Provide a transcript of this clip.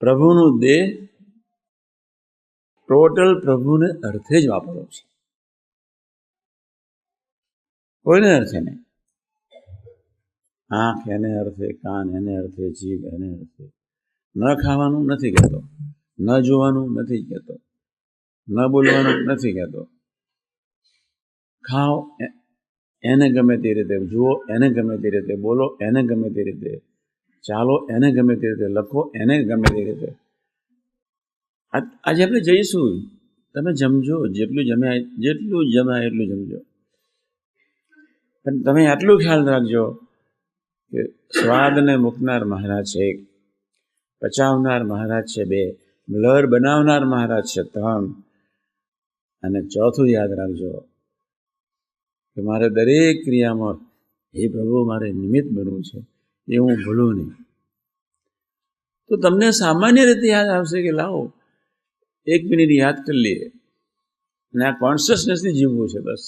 પ્રભુનું દેહ ટોટલ પ્રભુને અર્થે જ વાપરવો છે, કોઈને અર્થે નહીં. આંખ એને અર્થે, કાન એને અર્થે, જીભ એને અર્થે. ન ખાવાનું નથી કહેતો, ન જોવાનું નથી કહેતો, ન બોલવાનું નથી કહેતો. ખાઓ એને ગમે તે રીતે, જુઓ એને ગમે તે રીતે, બોલો એને ગમે તે રીતે, ચાલો એને ગમે તે રીતે, લખો એને ગમે તે રીતે. આજે આપણે જઈશું, તમે જમજો, જેટલું જમ્યા એટલું જમજો. પણ તમે આટલું ખ્યાલ રાખજો કે સ્વાદને મૂકનાર મહારાજ છે એક, પચાવનાર મહારાજ છે બે, બ્લર બનાવનાર મહારાજ છે ત્રણ, અને ચોથું યાદ રાખજો કે મારે દરેક ક્રિયામાં હે પ્રભુ મારે નિમિત્ત બનવું છે, એ હું ભૂલું નહીં. તો તમને સામાન્ય રીતે યાદ આવશે કે લાવો 1 મિનિટ યાદ કરી લઈએ, અને આ કોન્શિયસનેસથી જીવવું છે બસ.